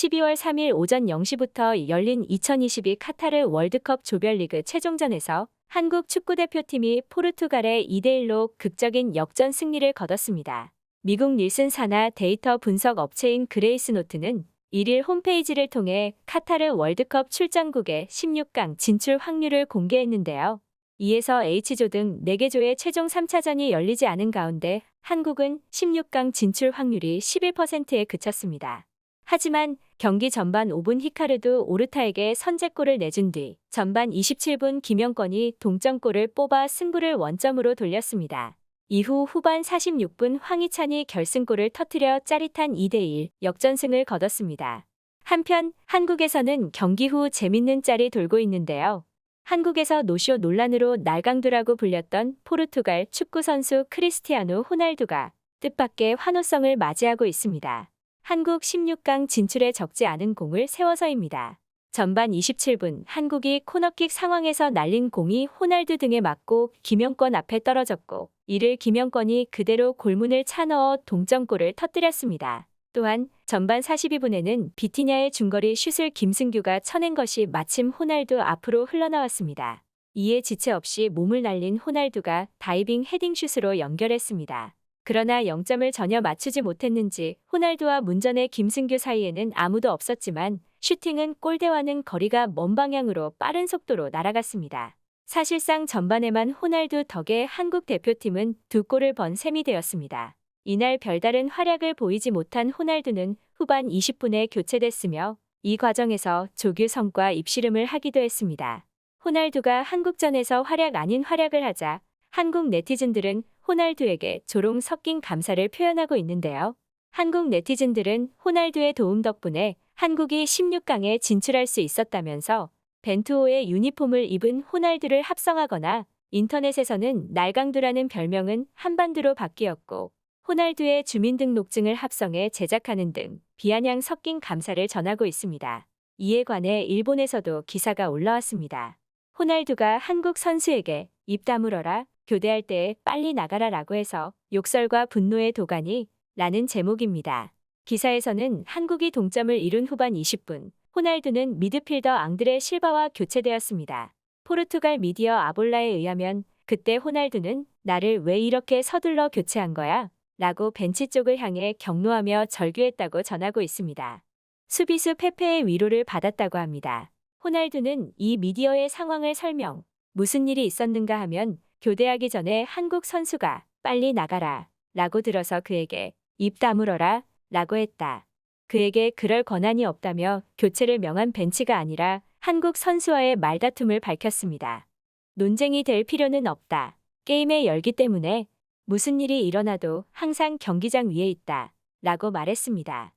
12월 3일 오전 0시부터 열린 2022 카타르 월드컵 조별리그 최종전에서 한국 축구대표팀이 포르투갈에 2대1로 극적인 역전 승리를 거뒀습니다. 미국 닐슨 산하 데이터 분석 업체인 그레이스노트는 1일 홈페이지를 통해 카타르 월드컵 출전국의 16강 진출 확률을 공개했는데요. 이에서 H조 등 4개 조의 최종 3차전이 열리지 않은 가운데 한국은 16강 진출 확률이 11%에 그쳤습니다. 하지만 경기 전반 5분 히카르두 오르타에게 선제골을 내준 뒤 전반 27분 김영권이 동점골을 뽑아 승부를 원점으로 돌렸습니다. 이후 후반 46분 황희찬이 결승골을 터뜨려 짜릿한 2대1 역전승을 거뒀습니다. 한편 한국에서는 경기 후 재밌는 짤이 돌고 있는데요. 한국에서 노쇼 논란으로 날강도라고 불렸던 포르투갈 축구선수 크리스티아누 호날두가 뜻밖의 환호성을 맞이하고 있습니다. 한국 16강 진출에 적지 않은 공을 세워서입니다. 전반 27분 한국이 코너킥 상황에서 날린 공이 호날두 등에 맞고 김영권 앞에 떨어졌고 이를 김영권이 그대로 골문을 차넣어 동점골을 터뜨렸습니다. 또한 전반 42분에는 비티냐의 중거리 슛을 김승규가 쳐낸 것이 마침 호날두 앞으로 흘러나왔습니다. 이에 지체 없이 몸을 날린 호날두가 다이빙 헤딩슛으로 연결했습니다. 그러나 0점을 전혀 맞추지 못했는지 호날두와 문전의 김승규 사이에는 아무도 없었지만 슈팅은 골대와는 거리가 먼 방향으로 빠른 속도로 날아갔습니다. 사실상 전반에만 호날두 덕에 한국 대표팀은 2골을 번 셈이 되었습니다. 이날 별다른 활약을 보이지 못한 호날두는 후반 20분에 교체됐으며 이 과정에서 조규성과 입씨름을 하기도 했습니다. 호날두가 한국전에서 활약 아닌 활약을 하자 한국 네티즌들은 호날두에게 조롱 섞인 감사를 표현하고 있는데요. 한국 네티즌들은 호날두의 도움 덕분에 한국이 16강에 진출할 수 있었다면서 벤투호의 유니폼을 입은 호날두를 합성하거나 인터넷에서는 날강두라는 별명은 한반두로 바뀌었고 호날두의 주민등록증을 합성해 제작하는 등 비아냥 섞인 감사를 전하고 있습니다. 이에 관해 일본에서도 기사가 올라왔습니다. 호날두가 한국 선수에게 입 다물어라, 교대할 때 빨리 나가라 라고 해서 욕설과 분노의 도가니 라는 제목입니다. 기사에서는 한국이 동점을 이룬 후반 20분, 호날두는 미드필더 앙드레 실바와 교체되었습니다. 포르투갈 미디어 아볼라에 의하면 그때 호날두는 나를 왜 이렇게 서둘러 교체한 거야? 라고 벤치 쪽을 향해 격노하며 절규했다고 전하고 있습니다. 수비수 페페의 위로를 받았다고 합니다. 호날두는 이 미디어의 상황을 설명, 무슨 일이 있었는가 하면 교대하기 전에 한국 선수가 빨리 나가라 라고 들어서 그에게 입 다물어라 라고 했다. 그에게 그럴 권한이 없다며 교체를 명한 벤치가 아니라 한국 선수와의 말다툼을 밝혔습니다. 논쟁이 될 필요는 없다. 게임의 열기 때문에 무슨 일이 일어나도 항상 경기장 위에 있다 라고 말했습니다.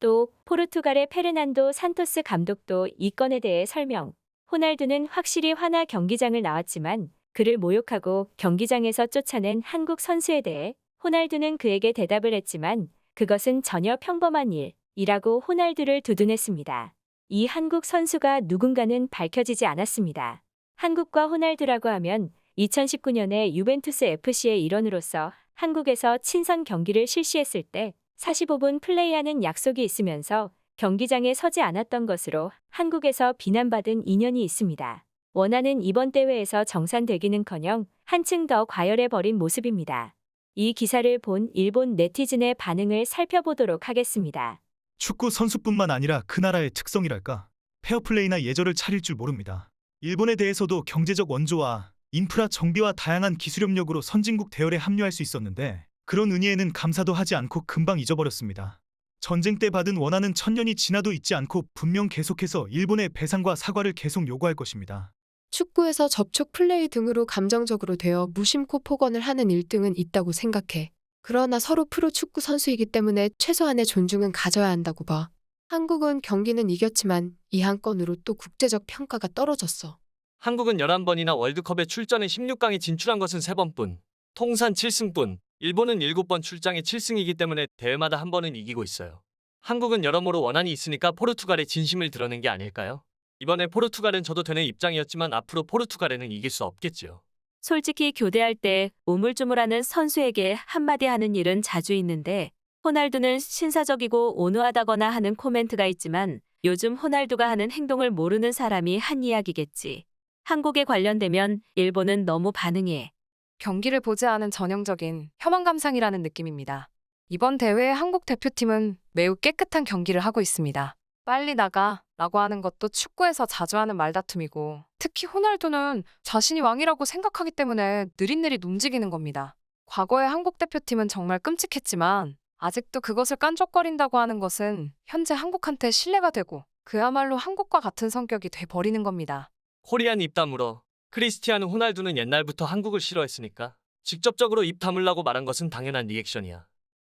또 포르투갈의 페르난도 산토스 감독도 이 건에 대해 설명. 호날두는 확실히 화나 경기장을 나왔지만 그를 모욕하고 경기장에서 쫓아낸 한국 선수에 대해 호날두는 그에게 대답을 했지만 그것은 전혀 평범한 일이라고 호날두를 두둔했습니다. 이 한국 선수가 누군가는 밝혀지지 않았습니다. 한국과 호날두라고 하면 2019년에 유벤투스 FC의 일원으로서 한국에서 친선 경기를 실시했을 때 45분 플레이하는 약속이 있으면서 경기장에 서지 않았던 것으로 한국에서 비난받은 인연이 있습니다. 원하는 이번 대회에서 정산되기는커녕 한층 더 과열해버린 모습입니다. 이 기사를 본 일본 네티즌의 반응을 살펴보도록 하겠습니다. 축구 선수뿐만 아니라 그 나라의 특성이랄까. 페어플레이나 예절을 차릴 줄 모릅니다. 일본에 대해서도 경제적 원조와 인프라 정비와 다양한 기술협력으로 선진국 대열에 합류할 수 있었는데 그런 은혜에는 감사도 하지 않고 금방 잊어버렸습니다. 전쟁 때 받은 원한은 천년이 지나도 잊지 않고 분명 계속해서 일본의 배상과 사과를 계속 요구할 것입니다. 축구에서 접촉 플레이 등으로 감정적으로 되어 무심코 폭언을 하는 일등은 있다고 생각해. 그러나 서로 프로 축구 선수이기 때문에 최소한의 존중은 가져야 한다고 봐. 한국은 경기는 이겼지만 이 한 건으로 또 국제적 평가가 떨어졌어. 한국은 11번이나 월드컵에 출전해 16강에 진출한 것은 3번뿐. 통산 7승뿐. 일본은 7번 출장에 7승이기 때문에 대회마다 한 번은 이기고 있어요. 한국은 여러모로 원한이 있으니까 포르투갈의 진심을 드러낸 게 아닐까요? 이번에 포르투갈은 져도 되는 입장이었지만 앞으로 포르투갈에는 이길 수 없겠지요. 솔직히 교대할 때 우물쭈물하는 선수에게 한마디 하는 일은 자주 있는데 호날두는 신사적이고 온화하다거나 하는 코멘트가 있지만 요즘 호날두가 하는 행동을 모르는 사람이 한 이야기겠지. 한국에 관련되면 일본은 너무 반응해. 경기를 보지 않은 전형적인 혐한 감상이라는 느낌입니다. 이번 대회의 한국 대표팀은 매우 깨끗한 경기를 하고 있습니다. 빨리 나가 라고 하는 것도 축구에서 자주 하는 말다툼이고, 특히 호날두는 자신이 왕이라고 생각하기 때문에 느릿느릿 움직이는 겁니다. 과거의 한국 대표팀은 정말 끔찍했지만 아직도 그것을 깐족거린다고 하는 것은 현재 한국한테 신뢰가 되고 그야말로 한국과 같은 성격이 돼버리는 겁니다. 코리안 입 다물어. 크리스티아누 호날두는 옛날부터 한국을 싫어했으니까 직접적으로 입 다물라고 말한 것은 당연한 리액션이야.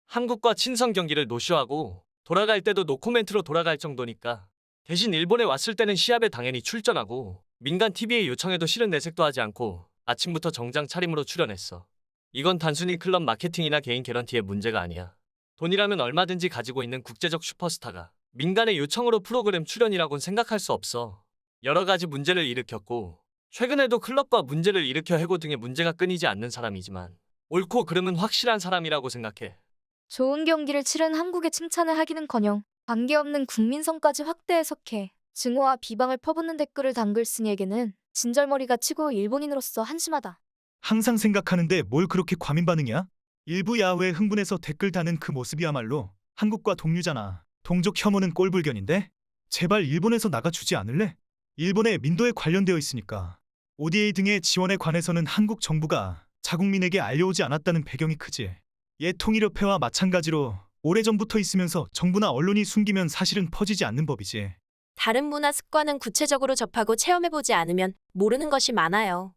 한국과 친선 경기를 노쇼하고 돌아갈 때도 노코멘트로 돌아갈 정도니까 대신 일본에 왔을 때는 시합에 당연히 출전하고 민간 TV의 요청에도 싫은 내색도 하지 않고 아침부터 정장 차림으로 출연했어. 이건 단순히 클럽 마케팅이나 개인 개런티의 문제가 아니야. 돈이라면 얼마든지 가지고 있는 국제적 슈퍼스타가 민간의 요청으로 프로그램 출연이라곤 생각할 수 없어. 여러 가지 문제를 일으켰고 최근에도 클럽과 문제를 일으켜 해고 등의 문제가 끊이지 않는 사람이지만 옳고 그름은 확실한 사람이라고 생각해. 좋은 경기를 치른 한국에 칭찬을 하기는커녕 관계없는 국민성까지 확대 해석해 증오와 비방을 퍼붓는 댓글을 단 글쓴이에게는 진절머리가 치고 일본인으로서 한심하다. 항상 생각하는데 뭘 그렇게 과민 반응이야? 일부 야후에 흥분해서 댓글 다는 그 모습이야말로 한국과 동류잖아. 동족 혐오는 꼴불견인데? 제발 일본에서 나가주지 않을래? 일본의 민도에 관련되어 있으니까. ODA 등의 지원에 관해서는 한국 정부가 자국민에게 알려오지 않았다는 배경이 크지. 옛 통일협회와 마찬가지로 오래전부터 있으면서 정부나 언론이 숨기면 사실은 퍼지지 않는 법이지. 다른 문화 습관은 구체적으로 접하고 체험해보지 않으면 모르는 것이 많아요.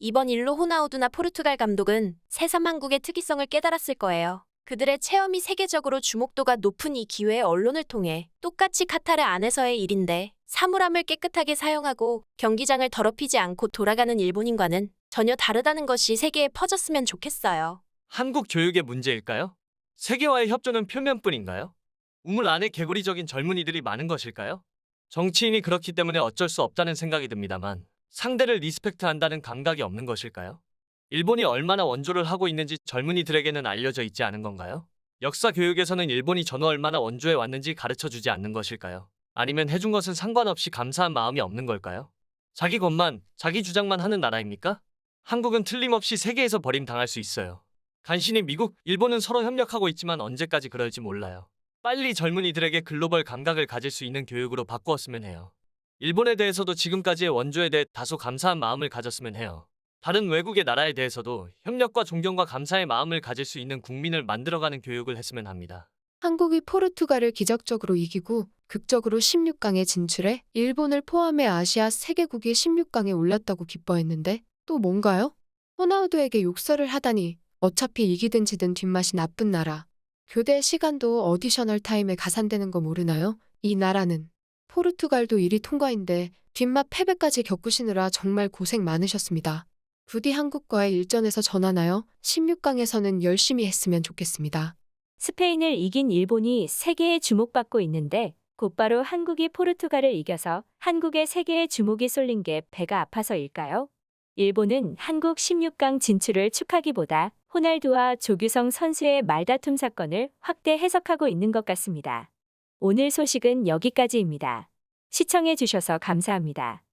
이번 일로 호나우두나 포르투갈 감독은 새삼 한국의 특이성을 깨달았을 거예요. 그들의 체험이 세계적으로 주목도가 높은 이 기회에 언론을 통해 똑같이 카타르 안에서의 일인데 사물함을 깨끗하게 사용하고 경기장을 더럽히지 않고 돌아가는 일본인과는 전혀 다르다는 것이 세계에 퍼졌으면 좋겠어요. 한국 교육의 문제일까요? 세계와의 협조는 표면뿐인가요? 우물 안에 개구리적인 젊은이들이 많은 것일까요? 정치인이 그렇기 때문에 어쩔 수 없다는 생각이 듭니다만 상대를 리스펙트한다는 감각이 없는 것일까요? 일본이 얼마나 원조를 하고 있는지 젊은이들에게는 알려져 있지 않은 건가요? 역사 교육에서는 일본이 전후 얼마나 원조해 왔는지 가르쳐주지 않는 것일까요? 아니면 해준 것은 상관없이 감사한 마음이 없는 걸까요? 자기 것만, 자기 주장만 하는 나라입니까? 한국은 틀림없이 세계에서 버림당할 수 있어요. 간신히 미국, 일본은 서로 협력하고 있지만 언제까지 그럴지 몰라요. 빨리 젊은이들에게 글로벌 감각을 가질 수 있는 교육으로 바꾸었으면 해요. 일본에 대해서도 지금까지의 원조에 대해 다소 감사한 마음을 가졌으면 해요. 다른 외국의 나라에 대해서도 협력과 존경과 감사의 마음을 가질 수 있는 국민을 만들어가는 교육을 했으면 합니다. 한국이 포르투갈을 기적적으로 이기고 극적으로 16강에 진출해 일본을 포함해 아시아 3개국이 16강에 올랐다고 기뻐했는데 또 뭔가요? 호나우두에게 욕설을 하다니. 어차피 이기든 지든 뒷맛이 나쁜 나라. 교대 시간도 어디셔널 타임에 가산되는 거 모르나요? 이 나라는. 포르투갈도 1위 통과인데 뒷맛 패배까지 겪으시느라 정말 고생 많으셨습니다. 부디 한국과의 일전에서 전하나요? 16강에서는 열심히 했으면 좋겠습니다. 스페인을 이긴 일본이 세계에 주목받고 있는데 곧바로 한국이 포르투갈을 이겨서 한국의 세계에 주목이 쏠린 게 배가 아파서일까요? 일본은 한국 16강 진출을 축하기보다 호날두와 조규성 선수의 말다툼 사건을 확대 해석하고 있는 것 같습니다. 오늘 소식은 여기까지입니다. 시청해 주셔서 감사합니다.